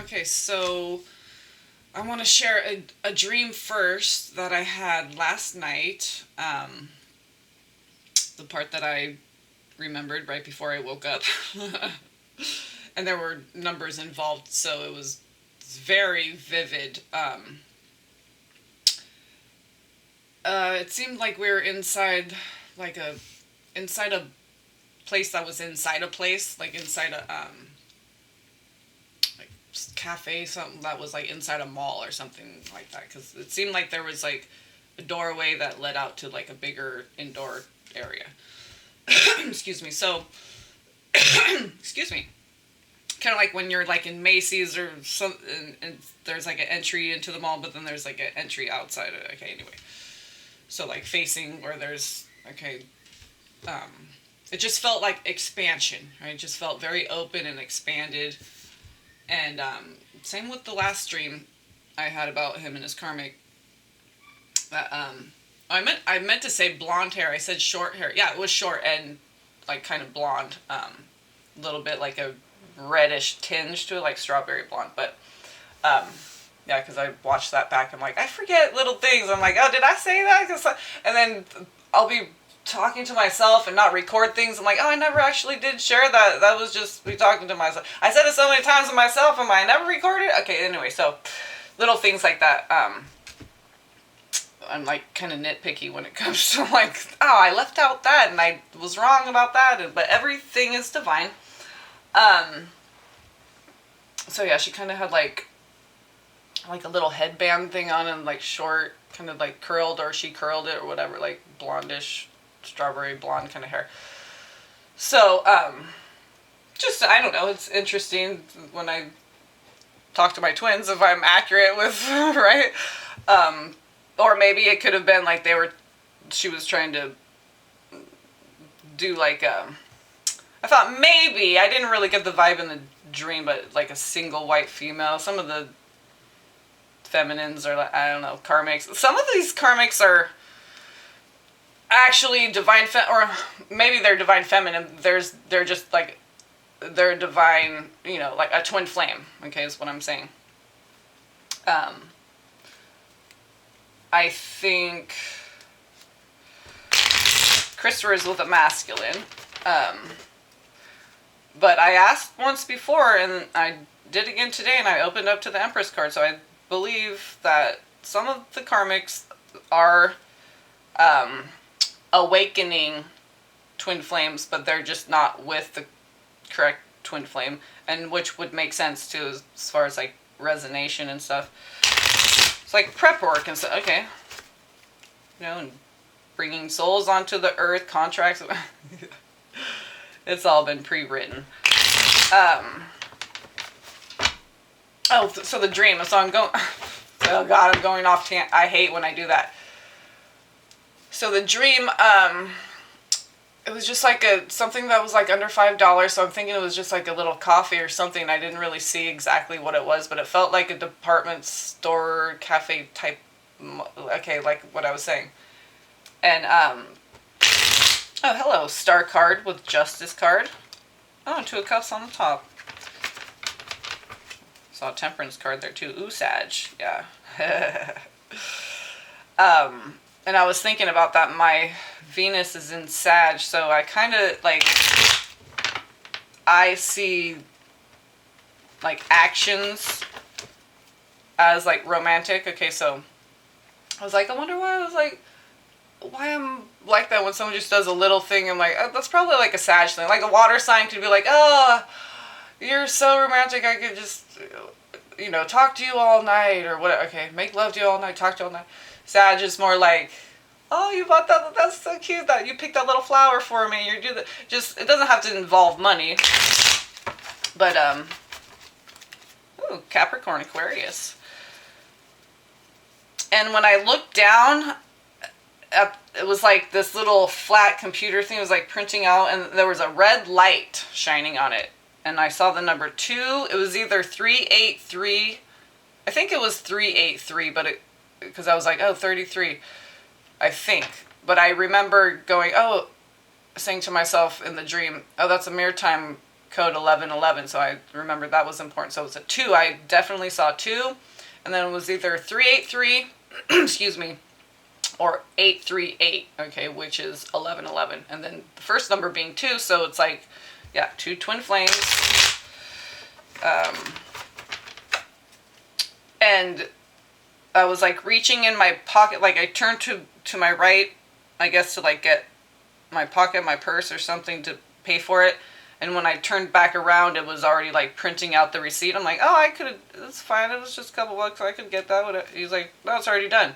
Okay, so I want to share a dream first that I had last night. The part that I remembered right before I woke up. And there were numbers involved, so it was very vivid. It seemed like we were like a inside a place that was inside a place, like inside a like cafe, something that was like inside a mall or something like that. Because it seemed like there was like a doorway that led out to like a bigger indoor area. Excuse me. So, excuse me. Kind of like when you're like in Macy's or some, and there's like an entry into the mall, but then there's like an entry outside. Okay, anyway. So like facing where there's okay. Um, it just felt like expansion, right? It just felt very open and expanded. And same with the last stream I had about him and his karmic. That I meant to say blonde hair. I said short hair. Yeah, it was short and like kind of blonde. A little bit like a reddish tinge to it, like strawberry blonde. But um, yeah, because I watched that back. I'm like, I forget little things. I'm like, oh, did I say that? And then I'll be talking to myself and not record things. I'm like, oh, I never actually did share that. That was just me talking to myself. I said it so many times to myself. Am I never recorded? Okay, anyway, so little things like that. I'm like kind of nitpicky when it comes to like, oh, I left out that and I was wrong about that. But everything is divine. Um, so yeah, she kind of had like a little headband thing on and like short, kind of like curled, or she curled it or whatever, like blondish, strawberry blonde kind of hair. So, just, I don't know, it's interesting when I talk to my twins if I'm accurate with, right? Um, or maybe it could have been like she was trying to do like, I thought maybe, I didn't really get the vibe in the dream, but like a single white female. Some of the feminines are like, I don't know, karmics. Some of these karmics are actually or maybe they're divine feminine. They're just like, they're divine, like a twin flame. Okay, is what I'm saying. Um, I think Christopher is with a masculine. Um, but I asked once before, and I did again today, and I opened up to the Empress card. So I believe that some of the karmics are um, awakening twin flames, but they're just not with the correct twin flame, and which would make sense too as far as like resonation and stuff. It's like prep work and stuff. Okay, and bringing souls onto the earth, contracts. It's all been pre-written. Um, so the dream. So I'm going. Oh God, I'm going off. I hate when I do that. So the dream. It was just like something that was like under $5. So I'm thinking it was just like a little coffee or something. I didn't really see exactly what it was, but it felt like a department store cafe type. Okay, like what I was saying. And oh, hello, star card with justice card. Oh, two of cups on the top. Saw a temperance card there too. Ooh, Sag. Yeah. And I was thinking about that. My Venus is in Sag, so I kind of like, I see like actions as like romantic. Okay, so I was like, I wonder why I was like, why I'm like that when someone just does a little thing. I'm like, oh, that's probably like a Sag thing. Like a water sign could be like, oh, you're so romantic, I could just, talk to you all night or whatever. Okay, make love to you all night, talk to you all night. Sag is more like, oh, you bought that, that's so cute that you picked that little flower for me. You do that. Just, it doesn't have to involve money. But, ooh, Capricorn, Aquarius. And when I looked down, it was like this little flat computer thing was like printing out, and there was a red light shining on it. And I saw the number 2. It was either 383. I think it was 383, but because I was like, oh, 33, I think. But I remember going, saying to myself in the dream, oh, that's a maritime code 1111, so I remembered that was important. So it was a 2. I definitely saw 2, and then it was either 383, excuse me, or 838, okay, which is 1111, and then the first number being 2, so it's like, yeah, 2 twin flames. And I was like reaching in my pocket, like I turned to my right, I guess, to like get my pocket, my purse or something to pay for it. And when I turned back around, it was already like printing out the receipt. I'm like, oh, I could have, it's fine. It was just a couple bucks. I could get that. He's like, no, it's already done.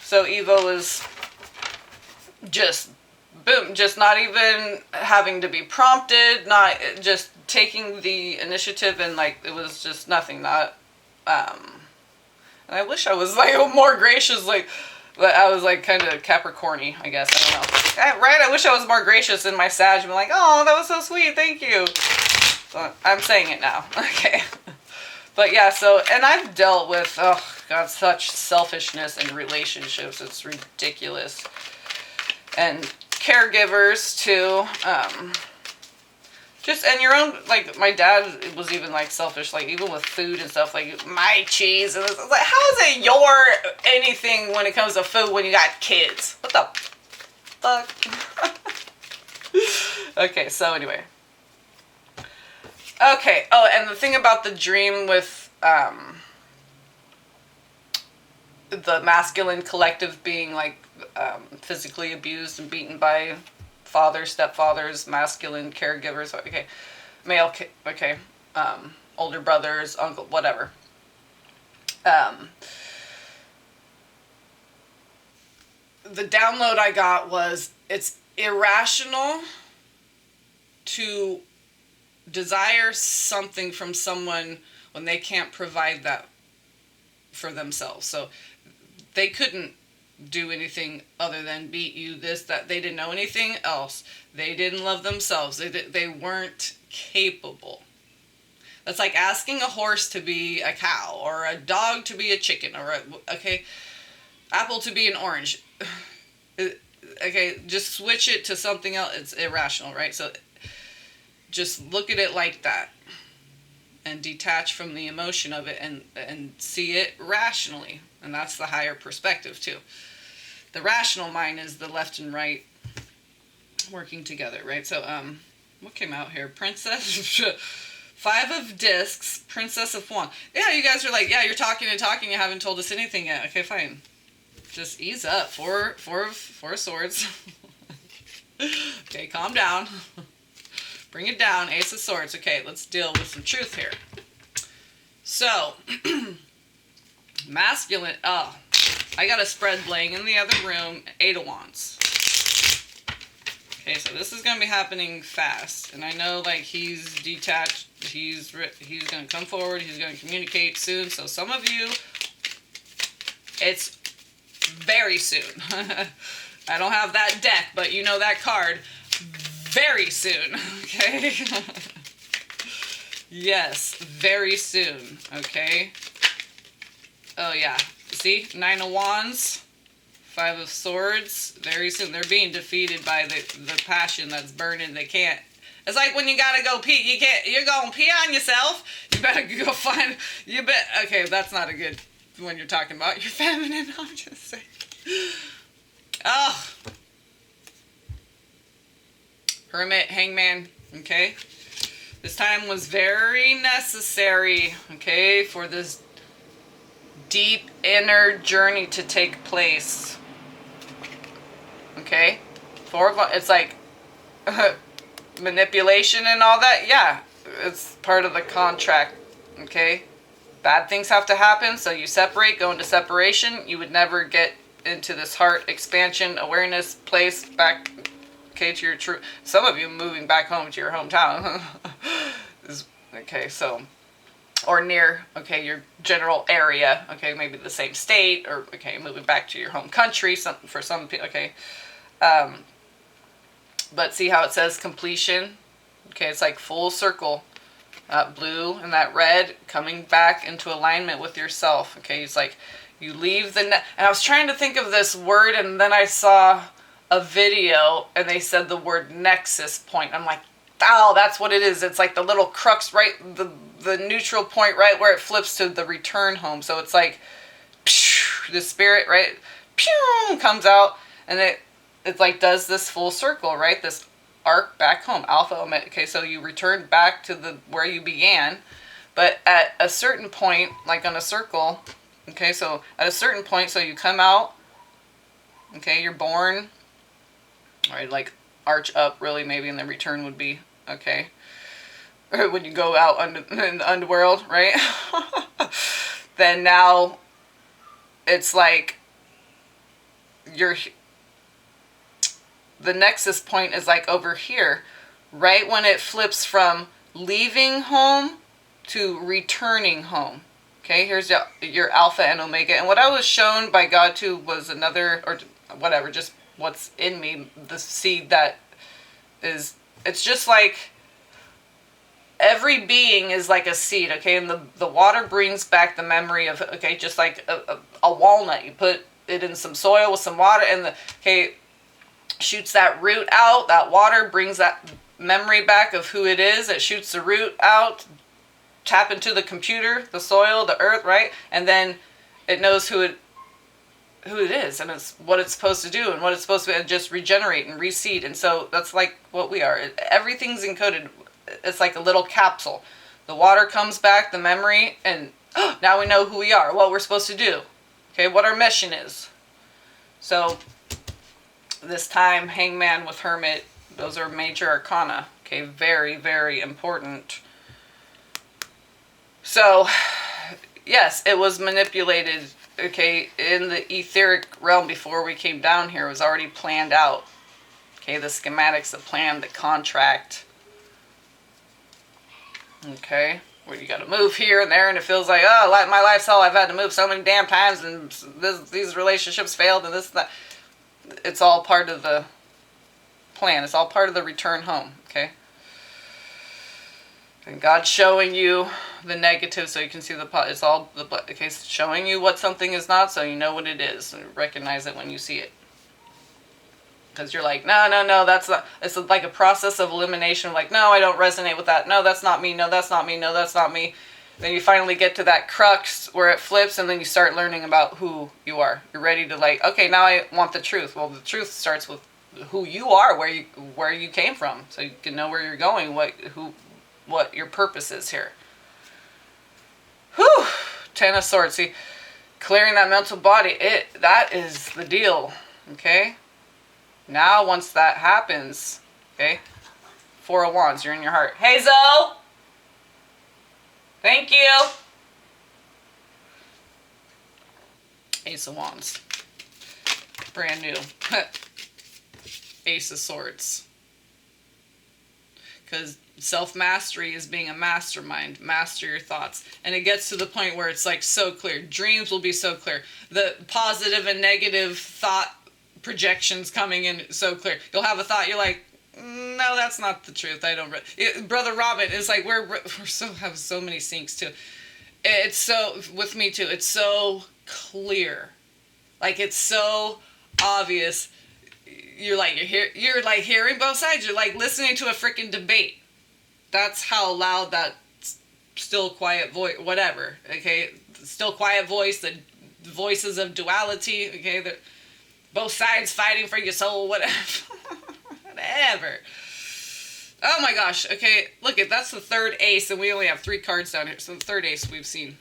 So Evo was just, boom, just not even having to be prompted, not just taking the initiative, and like, it was just nothing. Not, and I wish I was like more gracious, like, but I was like kind of Capricorny, I guess. I don't know. Right? I wish I was more gracious in my Sag and be like, oh, that was so sweet. Thank you. So I'm saying it now. Okay. But yeah, so, and I've dealt with, oh God, such selfishness in relationships. It's ridiculous. And caregivers too. Just, and your own, like, my dad was even, like, selfish, like, even with food and stuff, like, my cheese, and it's like, how is it your anything when it comes to food when you got kids? What the fuck? Okay, so anyway. Okay, oh, and the thing about the dream with, the masculine collective being, like, physically abused and beaten by fathers, stepfathers, masculine caregivers, okay, male, okay, older brothers, uncle, whatever. The download I got was, it's irrational to desire something from someone when they can't provide that for themselves. So they couldn't do anything other than beat you, this, that. They didn't know anything else. They didn't love themselves. They weren't capable. That's like asking a horse to be a cow, or a dog to be a chicken, or apple to be an orange. Okay, just switch it to something else. It's irrational, right? So just look at it like that and detach from the emotion of it, and see it rationally. And that's the higher perspective too. The rational mind is the left and right working together, right? So, what came out here? Princess, 5 of discs, Princess of Wands. Yeah, you guys are like, yeah, you're talking and talking, you haven't told us anything yet. Okay, fine. Just ease up. Four of swords. Okay, calm down. Bring it down. Ace of Swords. Okay, let's deal with some truth here. So, masculine, oh, I got a spread laying in the other room, 8 of Wands. Okay, so this is going to be happening fast. And I know, like, he's detached. He's going to come forward. He's going to communicate soon. So some of you, it's very soon. I don't have that deck, but you know that card. Very soon, okay? Yes, very soon, okay? Oh, yeah. See? 9 of Wands, 5 of Swords. Very soon. They're being defeated by the passion that's burning. They can't. It's like when you gotta go pee. You can't. You're going to pee on yourself. You better go find. Okay, that's not a good when you're talking about your feminine. I'm just saying. Oh. Hermit, Hangman. Okay. This time was very necessary. Okay, for this deep inner journey to take place. Okay? It's like manipulation and all that. Yeah, it's part of the contract. Okay? Bad things have to happen, so you separate, go into separation. You would never get into this heart expansion, awareness place back, okay, to your true. Some of you moving back home to your hometown. Okay, so, or near, okay, your general area, okay, maybe the same state, or, okay, moving back to your home country, for some people, okay. But see how it says completion? Okay, it's like full circle. That blue and that red coming back into alignment with yourself. Okay, it's like you leave the and I was trying to think of this word, and then I saw a video and they said the word nexus point. I'm like, Oh, that's what it is. It's like the little crux, right? The neutral point, right where it flips to the return home. So it's like the spirit, right? Pew, comes out, and it like does this full circle, right? This arc back home, alpha omega. Okay, so you return back to the where you began, but at a certain point, like on a circle, okay, so at a certain point, so you come out, okay, you're born, right, like arch up, really, maybe, and the return would be, okay, or when you go out in the underworld, right? Then now it's like you're the nexus point is like over here, right when it flips from leaving home to returning home. Okay, here's your alpha and omega. And what I was shown by God too was another, or whatever, just what's in me, the seed that is, it's just like every being is like a seed, okay? And the water brings back the memory of, okay, just like a walnut. You put it in some soil with some water, and okay, shoots that root out. That water brings that memory back of who it is. It shoots the root out, tap into the computer, the soil, the earth, right? And then it knows who it is, and it's what it's supposed to do, and what it's supposed to be, and just regenerate and reseed. And so that's like what we are. Everything's encoded. It's like a little capsule. The water comes back, the memory, and now we know who we are, what we're supposed to do, okay, what our mission is. So this time, Hangman with Hermit, those are major arcana, okay, very, very important. So, yes, it was manipulated, okay, in the etheric realm before we came down here. It was already planned out, okay, the schematics, the plan, the contract, okay, where you got to move here and there, and it feels like, oh, like my lifestyle, I've had to move so many damn times, and these relationships failed, and this and that. It's all part of the plan. It's all part of the return home, okay? And God's showing you the negative so you can see it's all the, okay, showing you what something is not so you know what it is and recognize it when you see it. Because you're like, no, that's not, it's like a process of elimination, like, no, I don't resonate with that. No, that's not me. No, that's not me. No, that's not me. Then you finally get to that crux where it flips, and then you start learning about who you are. You're ready to like, okay, now I want the truth. Well, the truth starts with who you are, where you came from, so you can know where you're going, what your purpose is here. Whew, 10 of Swords. See, clearing that mental body, that is the deal, okay? Now, once that happens, okay, 4 of Wands, you're in your heart. Hey, Zoe! Thank you! Ace of Wands. Brand new. Ace of Swords. Because self-mastery is being a mastermind. Master your thoughts. And it gets to the point where it's like so clear. Dreams will be so clear. The positive and negative thought projections coming in so clear. You'll have a thought, you're like, no, that's not the truth. I don't. Brother Robin is like, we're have so many syncs too. It's so, with me too, it's so clear. Like, it's so obvious. You're like hearing both sides. You're like listening to a freaking debate. That's how loud that still quiet voice, whatever, okay? Still quiet voice, the voices of duality, okay? Both sides fighting for your soul, whatever. Whatever. Oh my gosh, okay, look, that's the third ace, and we only have 3 cards down here, so the third ace we've seen.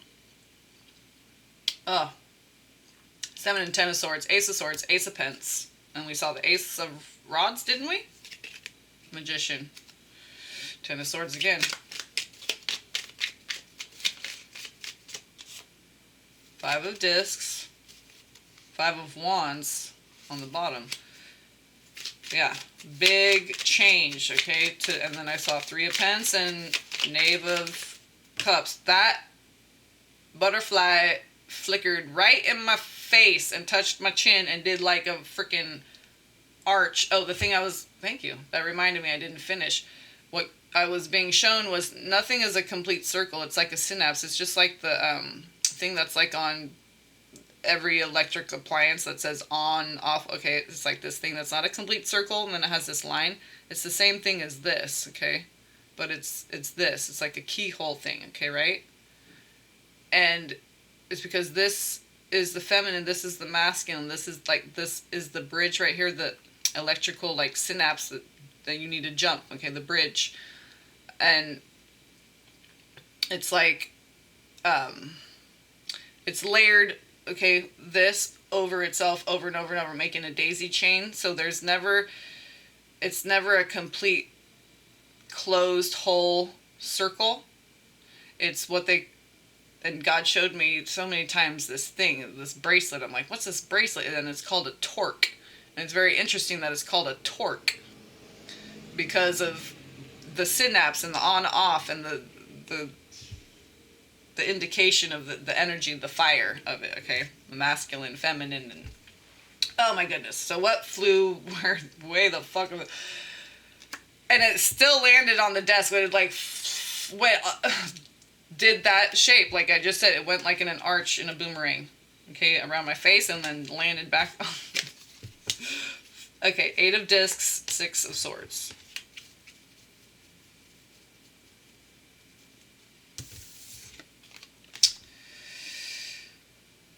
Oh. 7 and 10 of Swords, Ace of Swords, Ace of Pence. And we saw the Ace of Rods, didn't we? Magician. 10 of Swords again. 5 of Discs. 5 of Wands on the bottom. Yeah, big change, okay? And then I saw 3 of Pence and Knave of Cups. That butterfly flickered right in my face and touched my chin and did like a freaking arch. Oh, the thing thank you. That reminded me I didn't finish. What I was being shown was nothing is a complete circle. It's like a synapse. It's just like the thing that's like on every electric appliance that says on, off, okay, it's like this thing that's not a complete circle, and then it has this line. It's the same thing as this, okay? But it's this. It's like a keyhole thing, okay, right? And it's because this is the feminine, this is the masculine, this is the bridge right here, the electrical like synapse that you need to jump, okay, the bridge. And it's like it's layered, okay, this over itself over and over and over, making a daisy chain. So it's never a complete closed whole circle. It's what they, and God showed me so many times this bracelet. I'm like, what's this bracelet? And it's called a torque. And it's very interesting that it's called a torque because of the synapse and the on off and the indication of the energy, the fire of it, okay? The masculine, feminine, and oh my goodness. So what flew way the fuck of it? And it still landed on the desk, but it like went, did that shape, like I just said, it went like in an arch in a boomerang, okay, around my face and then landed back. Okay, 8 of discs, 6 of swords.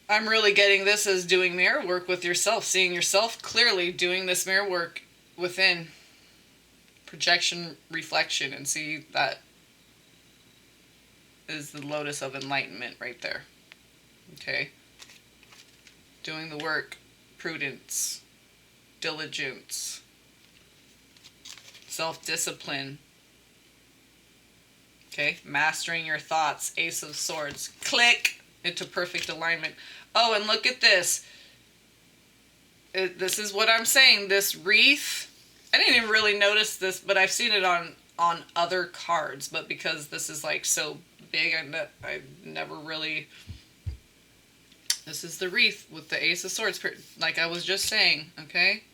I'm really getting this as doing mirror work with yourself, seeing yourself clearly, doing this mirror work within projection, reflection, and see that is the lotus of enlightenment right there. Okay? Doing the work, prudence, diligence, self-discipline. Okay? Mastering your thoughts, Ace of Swords. Click into perfect alignment. Oh, and look at this. This is what I'm saying. This wreath, I didn't even really notice this, but I've seen it on other cards. But because this is like so big, I never really... This is the wreath with the Ace of Swords, like I was just saying, okay?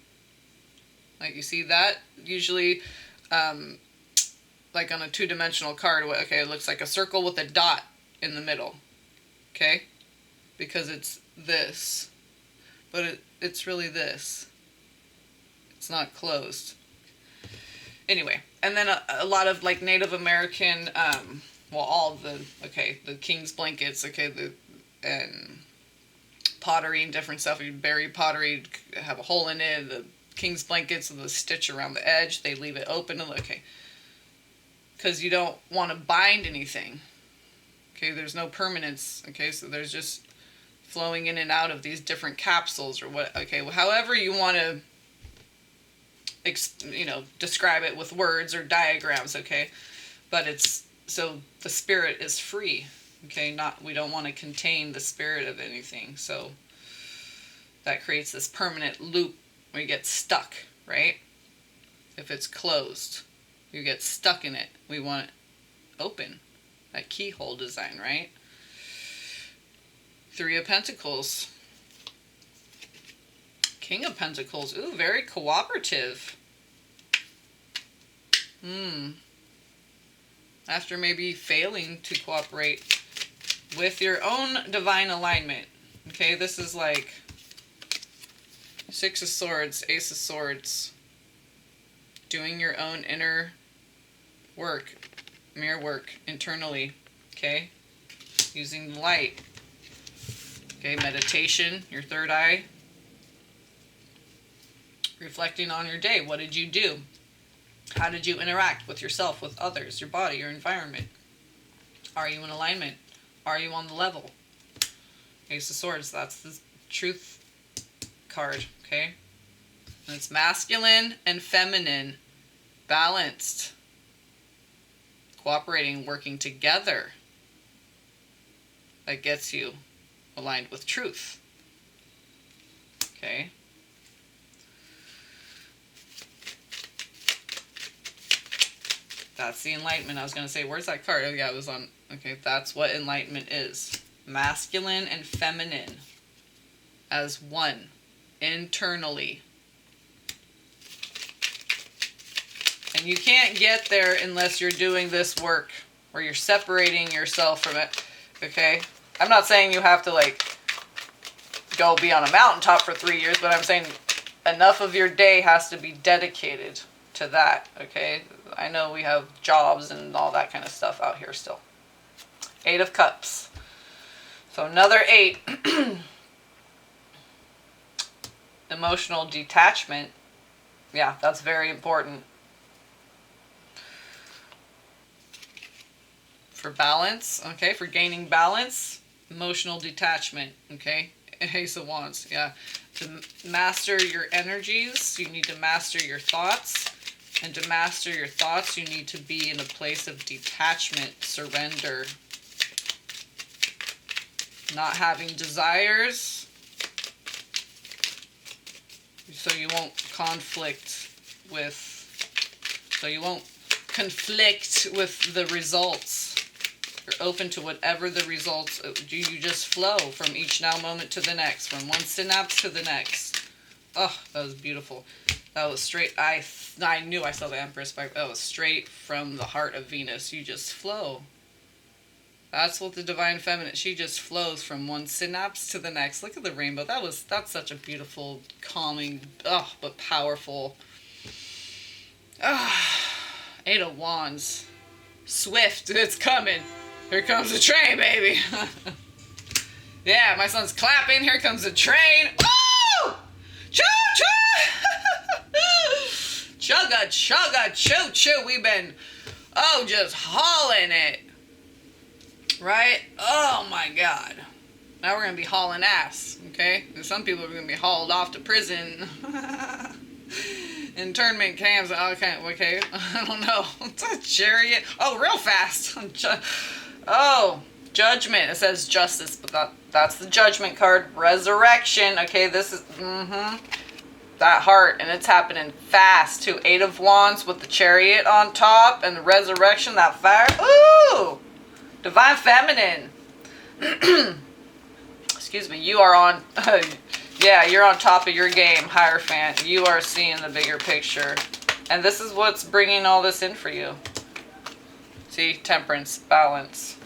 Like you see that? Usually, like on a two-dimensional card, okay, it looks like a circle with a dot in the middle, okay? Because it's this, but it's really this. It's not closed. Anyway, and then a lot of like Native American, well, all of the king's blankets, okay, and pottery and different stuff. You bury pottery, have a hole in it. The king's blankets with a stitch around the edge, they leave it open, okay, because you don't want to bind anything. Okay, there's no permanence. Okay, so there's just flowing in and out of these different capsules or what. Okay, well, however you want to, describe it with words or diagrams. Okay, but it's so the spirit is free. Okay, we don't want to contain the spirit of anything. So that creates this permanent loop where you get stuck, right? If it's closed, you get stuck in it. We want it open. That keyhole design, right? 3 of Pentacles. King of Pentacles. Ooh, very cooperative. After maybe failing to cooperate with your own divine alignment. Okay, this is like 6 of Swords, Ace of Swords. Doing your own inner work. Mirror work internally, okay? Using the light. Okay, meditation, your third eye. Reflecting on your day. What did you do? How did you interact with yourself, with others, your body, your environment? Are you in alignment? Are you on the level? Ace of Swords, that's the truth card, okay? And it's masculine and feminine, balanced. Cooperating, working together, that gets you aligned with truth. Okay? That's the enlightenment. I was going to say, where's that card? Oh, yeah, it was on. Okay, that's what enlightenment is. Masculine and feminine as one, internally. And you can't get there unless you're doing this work, where you're separating yourself from it, okay? I'm not saying you have to, like, go be on a mountaintop for 3 years, but I'm saying enough of your day has to be dedicated to that, okay? I know we have jobs and all that kind of stuff out here still. 8 of Cups. So another 8. Emotional detachment. Yeah, that's very important. For balance, okay? For gaining balance, emotional detachment, okay? Ace of Wands, yeah. To master your energies, you need to master your thoughts. And to master your thoughts, you need to be in a place of detachment, surrender. Not having desires, so you won't conflict with the results. You're open to whatever the results. You just flow from each now moment to the next, from one synapse to the next. Oh, that was beautiful. That was straight. I knew I saw the Empress, but that was straight from the heart of Venus. You just flow. That's what the Divine Feminine, she just flows from one synapse to the next. Look at the rainbow. That's such a beautiful, calming, but powerful. 8 of Wands. Swift, it's coming. Here comes the train, baby. Yeah, my son's clapping. Here comes the train. Woo! Choo-choo! Chugga, chugga, choo-choo. We've been, just hauling it. Right? Oh, my God. Now we're going to be hauling ass, okay? And some people are going to be hauled off to prison. Internment camps. Okay. I don't know. It's a chariot. Oh, real fast. Judgment. It says justice, but that's the Judgment card. Resurrection. Okay, this is that heart, and it's happening fast too. 8 of Wands with the chariot on top, and the resurrection. That fire. Ooh, Divine Feminine. Excuse me. You are on. Yeah, you're on top of your game, Hierophant. You are seeing the bigger picture, and this is what's bringing all this in for you. See, Temperance, balance.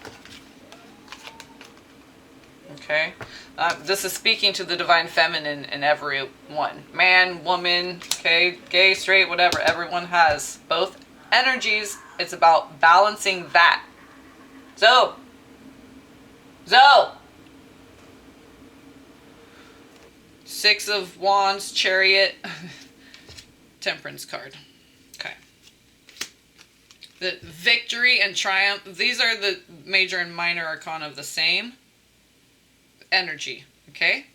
Okay, this is speaking to the Divine Feminine in everyone. Man, woman, okay, gay, straight, whatever. Everyone has both energies. It's about balancing that. Zoe. 6 of Wands, Chariot, Temperance card. Okay. The Victory and Triumph, these are the major and minor arcana of the same energy, okay?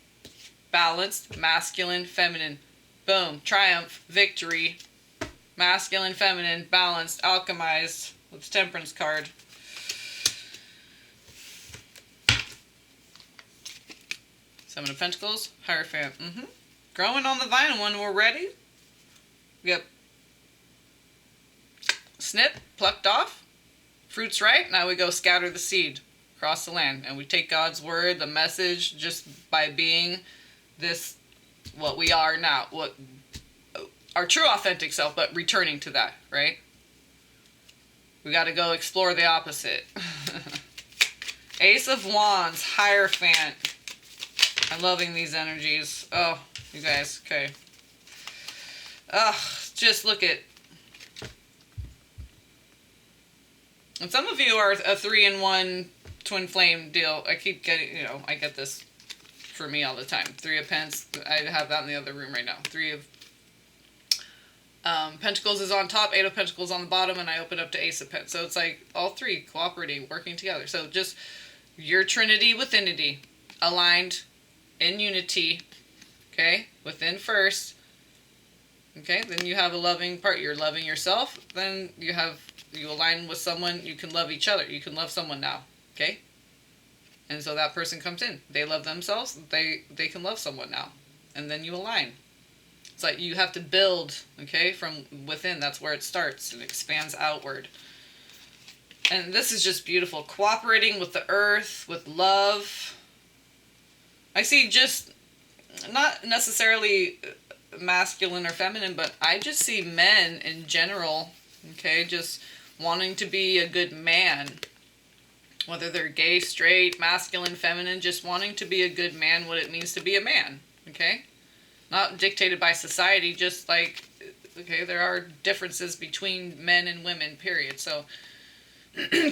Balanced, masculine, feminine. Boom. Triumph, victory, masculine, feminine, balanced, alchemized with the Temperance card. Seven of Pentacles, Hierophant. Growing on the vine when we're ready. Yep. Snip, plucked off. Fruit's ripe. Now we go scatter the seed across the land. And we take God's word, the message, just by being this, what we are now. What our true authentic self, but returning to that, right? We got to go explore the opposite. Ace of Wands, Hierophant. I'm loving these energies. Oh, you guys, okay. Just look at. And some of you are a 3-in-1 twin flame deal. I keep getting, I get this for me all the time. 3 of Pence. I have that in the other room right now. 3 of Pentacles is on top, 8 of Pentacles on the bottom, and I open up to Ace of Pence. So it's like all three cooperating, working together. So just your Trinity withinity, aligned in unity, okay, within first, okay, then you have a loving part. You're loving yourself, then you align with someone, you can love each other. You can love someone now, okay? And so that person comes in. They love themselves, they can love someone now. And then you align. It's like you have to build, okay, from within. That's where it starts and expands outward. And this is just beautiful. Cooperating with the earth, with love. I see just, not necessarily masculine or feminine, but I just see men in general, okay, just wanting to be a good man, Whether they're gay, straight, masculine, feminine, just wanting to be a good man, what it means to be a man, okay? Not dictated by society, just like, okay, there are differences between men and women, period. So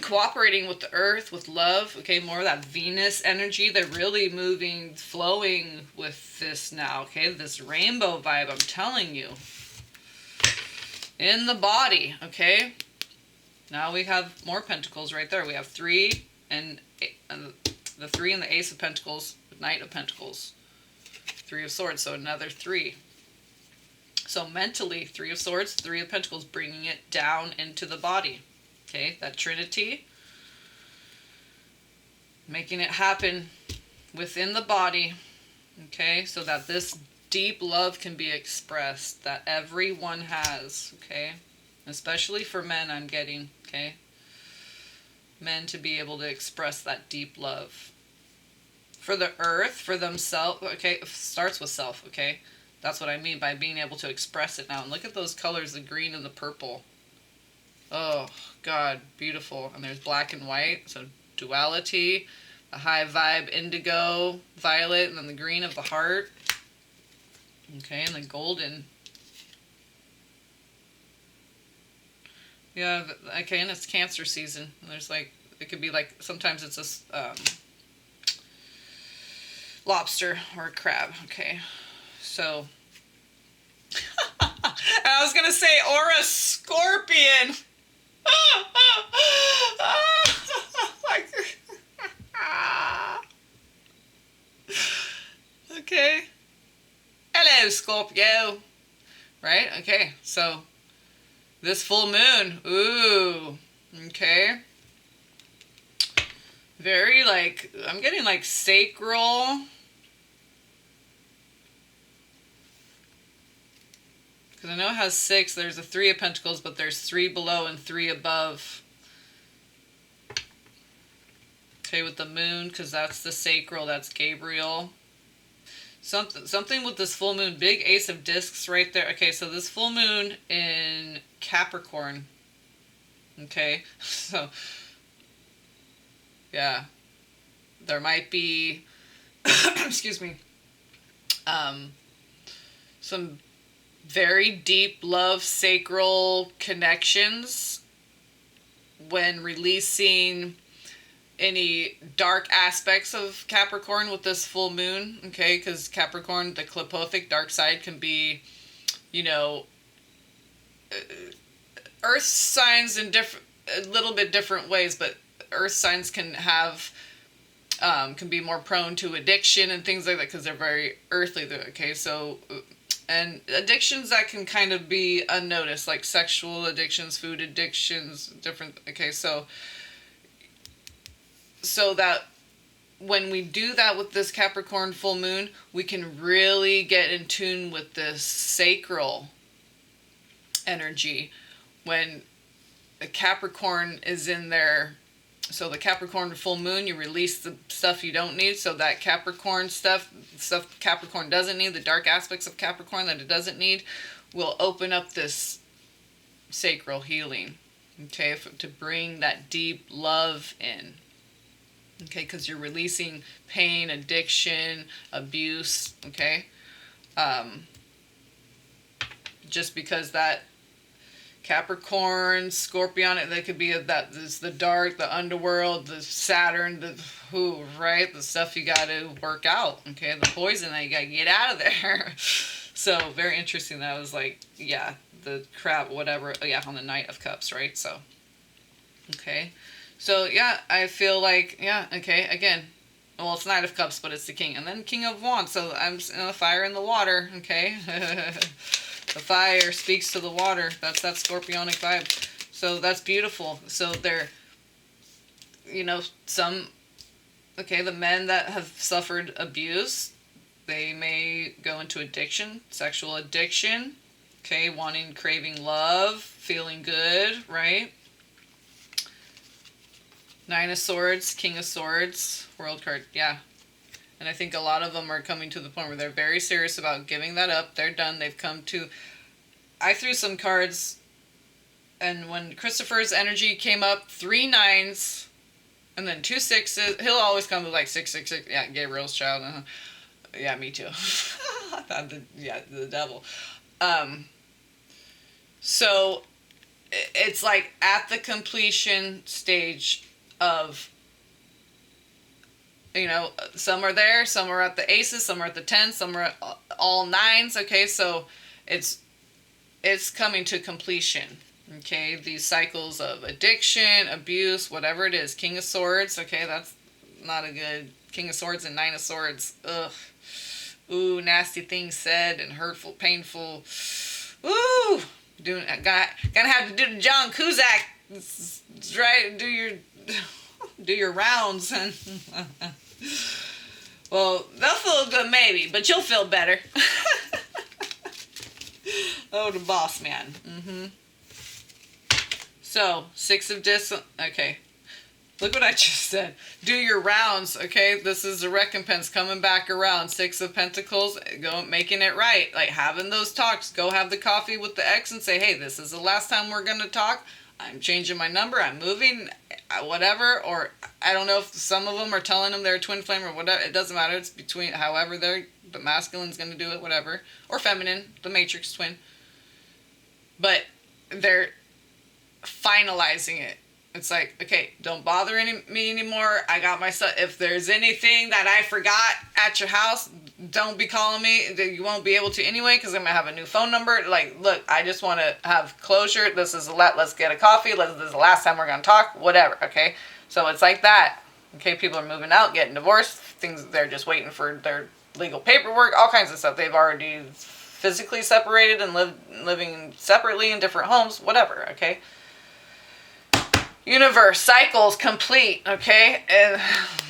cooperating with the earth, with love, okay, more of that Venus energy. They're really moving, flowing with this now, okay, this rainbow vibe, I'm telling you. In the body, okay. Now we have more pentacles right there. We have 3 and the 3 and the Ace of Pentacles, Knight of Pentacles, 3 of Swords, so another 3. So mentally, 3 of Swords, 3 of Pentacles, bringing it down into the body. Okay, that Trinity, making it happen within the body, okay, so that this deep love can be expressed, that everyone has, okay, especially for men, I'm getting, okay, men to be able to express that deep love. For the earth, for themselves, okay, it starts with self, okay, that's what I mean by being able to express it now. And look at those colors, the green and the purple. Oh, God, beautiful. And there's black and white, so duality, the high vibe indigo, violet, and then the green of the heart. Okay, and the golden. Yeah, okay, and it's Cancer season. And there's like, it could be like, sometimes it's a lobster or a crab, okay. So, I was going to say, or a scorpion. Okay. Hello, Scorpio. Right? Okay. So, this full moon. Ooh. Okay. Very like, I'm getting like sacral. Because I know it has 6. There's a 3 of Pentacles, but there's 3 below and 3 above. Okay, with the moon, because that's the sacral. That's Gabriel. Something with this full moon. Big Ace of Discs right there. Okay, so this full moon in Capricorn. Okay, so, yeah. There might be, excuse me, some very deep love, sacral connections when releasing any dark aspects of Capricorn with this full moon, okay, because Capricorn, the Clepothic dark side, can be, you know, earth signs in a little bit different ways, but earth signs can have, can be more prone to addiction and things like that because they're very earthly, okay, so, and addictions that can kind of be unnoticed, like sexual addictions, food addictions, different, okay, so that when we do that with this Capricorn full moon, we can really get in tune with this sacral energy when the Capricorn is in there. So the Capricorn full moon, you release the stuff you don't need. So that Capricorn stuff Capricorn doesn't need, the dark aspects of Capricorn that it doesn't need, will open up this sacral healing, okay, to bring that deep love in. Okay, because you're releasing pain, addiction, abuse, okay? Just because that Capricorn, Scorpion, they could be that is the dark, the underworld, the Saturn, the who, right? The stuff you got to work out, okay? The poison that you got to get out of there. So, very interesting. That was like, yeah, the crap, whatever, yeah, on the Knight of Cups, right? So, okay. So, yeah, I feel like, yeah, okay, again, well, it's Knight of Cups, but it's the King. And then King of Wands, so I'm in the fire in the water, okay? The fire speaks to the water. That's that scorpionic vibe. So, that's beautiful. So, they're, you know, okay, the men that have suffered abuse, they may go into addiction, sexual addiction, okay, craving love, feeling good, right? 9 of Swords, King of Swords, World card, yeah. And I think a lot of them are coming to the point where they're very serious about giving that up. They're done. They've come to... I threw some cards, and when Christopher's energy came up, 3 9s, And then 2 6s. He'll always come with like 666. Yeah, Gabriel's child. Yeah, me too. The devil. So it's like at the completion stage of, some are there, some are at the aces, some are at the 10s, some are at all 9s. Okay, so it's coming to completion. Okay, these cycles of addiction, abuse, whatever it is. King of Swords. Okay, that's not a good King of Swords and 9 of Swords. Ugh. Ooh, nasty things said and hurtful, painful. Ooh, gonna have to do the John Cusack. Right, do your rounds. Well, they'll feel good maybe, but you'll feel better. Oh, the boss man. So 6 of okay. Look what I just said. Do your rounds, okay? This is a recompense coming back around. 6 of Pentacles, go making it right. Like having those talks. Go have the coffee with the ex and say, hey, this is the last time we're going to talk. I'm changing my number. I'm moving, whatever. Or I don't know if some of them are telling them they're a twin flame or whatever. It doesn't matter. It's between however the masculine's going to do it, whatever. Or feminine, the matrix twin. But they're finalizing it. It's like, okay, don't bother me anymore. I got my stuff. If there's anything that I forgot at your house, don't be calling me. You won't be able to anyway because I'm going to have a new phone number. Like, look, I just want to have closure. This is let's get a coffee. This is the last time we're going to talk. Whatever, okay? So it's like that. Okay, people are moving out, getting divorced. Things, they're just waiting for their legal paperwork, all kinds of stuff. They've already physically separated and living separately in different homes, whatever, okay? Universe, cycles complete, okay? And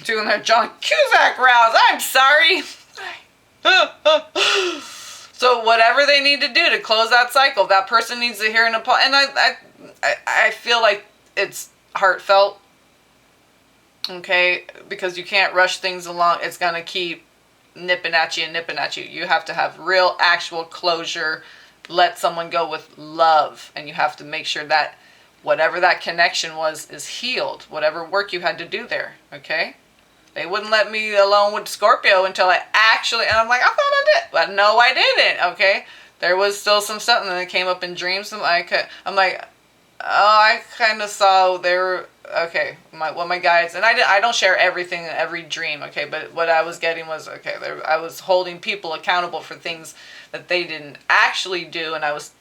doing their John Cusack rounds. I'm sorry. So whatever they need to do to close that cycle, that person needs to hear an apology. And I feel like it's heartfelt, okay? Because you can't rush things along. It's going to keep nipping at you and nipping at you. You have to have real, actual closure. Let someone go with love. And you have to make sure that whatever that connection was is healed. Whatever work you had to do there, okay? They wouldn't let me alone with Scorpio until I actually, and I'm like, I thought I did. But no, I didn't, okay? There was still some stuff, and then it came up in dreams. And I'm like, oh, I kind of saw they were, okay, my guides, and I don't share everything in every dream, okay? But what I was getting was, okay, I was holding people accountable for things that they didn't actually do, and I was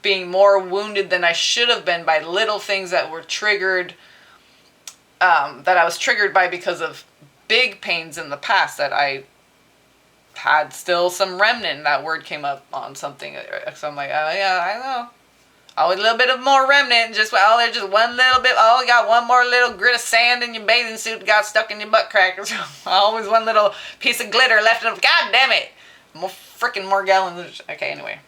being more wounded than I should have been by little things that were triggered, that I was triggered by because of big pains in the past that I had still some remnant. That word came up on something. So I'm like, oh yeah, I know. Always a little bit of more remnant. Just, there's just one little bit. Oh, you got one more little grit of sand in your bathing suit got stuck in your butt crackers. Always one little piece of glitter left in. God damn it. More gallons. Okay, anyway.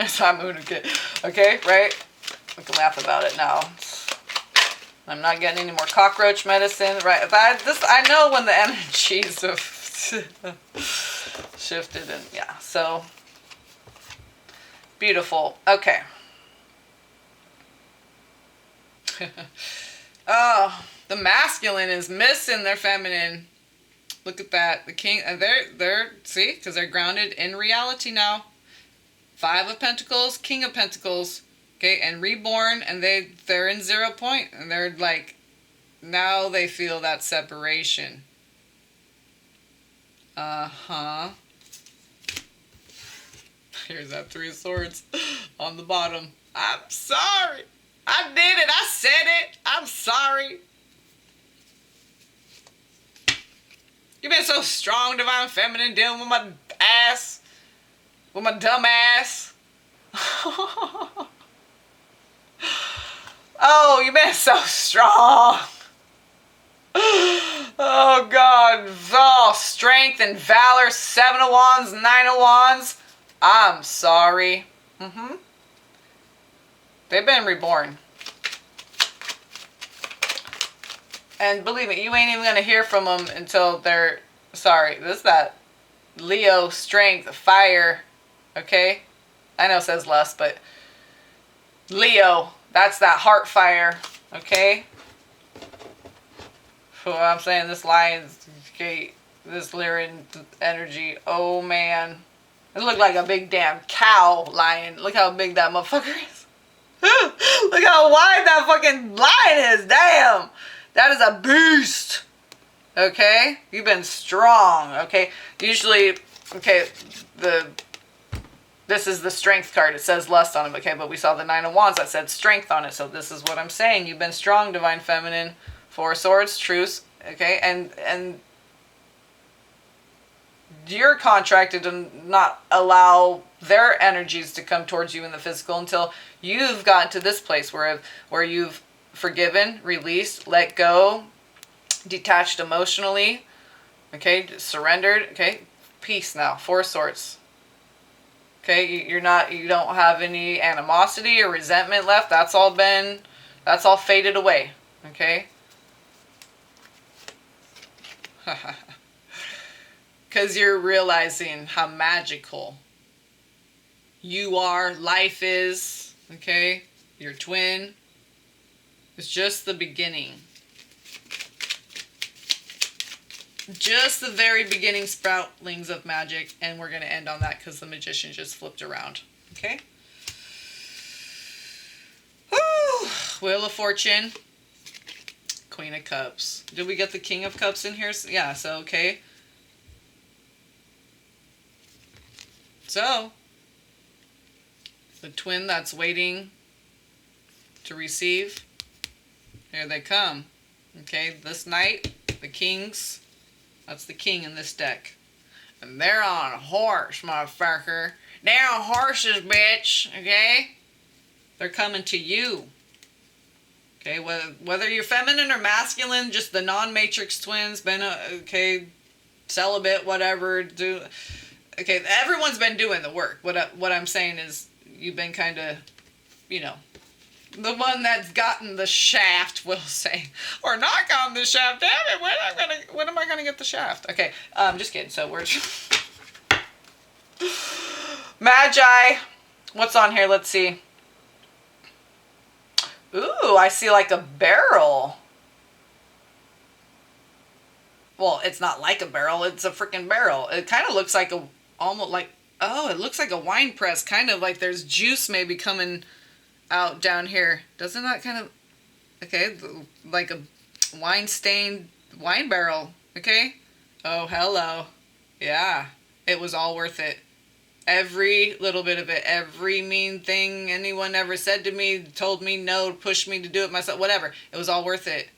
So I'm moving to okay, right? We can laugh about it now. I'm not getting any more cockroach medicine, right? I know when the energies have shifted, and yeah, so beautiful. Okay. Oh, the masculine is missing their feminine. Look at that. The king, and they're see, because they're grounded in reality now. 5 of Pentacles, King of Pentacles, okay, and reborn, and they're in 0 point, and they're like, now they feel that separation. Here's that 3 of Swords on the bottom. I'm sorry. I did it. I said it. I'm sorry. You've been so strong, divine feminine, dealing with my ass. With my dumb ass. Oh, you've been so strong. Oh, God. Oh, strength and valor. 7 of Wands, 9 of Wands. I'm sorry. They've been reborn. And believe me, you ain't even going to hear from them until they're sorry. This is that Leo strength, fire. Okay? I know it says lust, but Leo, that's that heart fire. Okay? What I'm saying, this Lion's Gate, this Lyran energy, oh man. It looked like a big damn cow lion. Look how big that motherfucker is. Look how wide that fucking lion is. Damn. That is a beast. Okay? You've been strong. Okay? Usually, okay, this is the strength card. It says lust on it. Okay, but we saw the 9 of Wands that said strength on it. So this is what I'm saying. You've been strong, Divine Feminine. 4 Swords, truce. Okay? And you're contracted to not allow their energies to come towards you in the physical until you've gotten to this place where you've forgiven, released, let go, detached emotionally, okay, surrendered, okay, peace now, 4 Swords. Okay, you don't have any animosity or resentment left. That's all faded away, okay? Because you're realizing how magical you are, life is, okay? Your twin. It's just the beginning. Just the very beginning sproutlings of magic, and we're going to end on that because the Magician just flipped around, okay? Woo! Wheel of Fortune. Queen of Cups. Did we get the King of Cups in here? Yeah, so okay. So, the twin that's waiting to receive, here they come. Okay, this night, the kings, that's the king in this deck. And they're on a horse, motherfucker. They're on horses, bitch, okay? They're coming to you. Okay, whether you're feminine or masculine, just the non-matrix twins, been, okay, celibate, whatever, okay, everyone's been doing the work. What I'm saying is you've been kind of, you know, the one that's gotten the shaft, we'll say. Or not gotten the shaft. Damn it, when am I gonna get the shaft? Okay, just kidding. So we're Magi. What's on here? Let's see. Ooh, I see like a barrel. Well, it's not like a barrel, it's a freaking barrel. It kind of looks like almost like, oh, it looks like a wine press, kind of like there's juice maybe coming out down here. Doesn't that kind of, okay, like a wine-stained wine barrel, okay? Oh, hello. Yeah, it was all worth it. Every little bit of it, every mean thing anyone ever said to me, told me no, pushed me to do it myself, whatever. It was all worth it.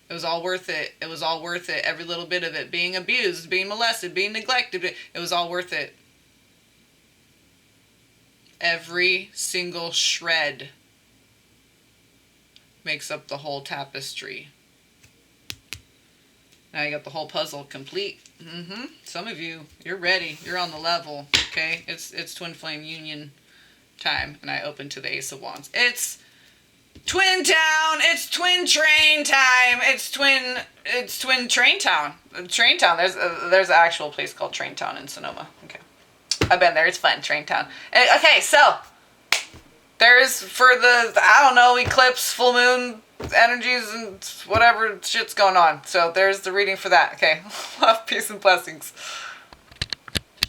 It was all worth it. It was all worth it. Every little bit of it. Being abused, being molested, being neglected. It was all worth it. Every single shred makes up the whole tapestry. Now you got the whole puzzle complete. Some of you, you're ready. You're on the level. Okay? It's Twin Flame Union time. And I open to the Ace of Wands. It's Twin Town! It's Twin Train time! It's Twin Train Town. Train Town. There's an actual place called Train Town in Sonoma. Okay. I've been there. It's fun. Train Town. Okay, so there's for the, I don't know, eclipse, full moon energies and whatever shit's going on. So there's the reading for that. Okay. Love, peace, and blessings.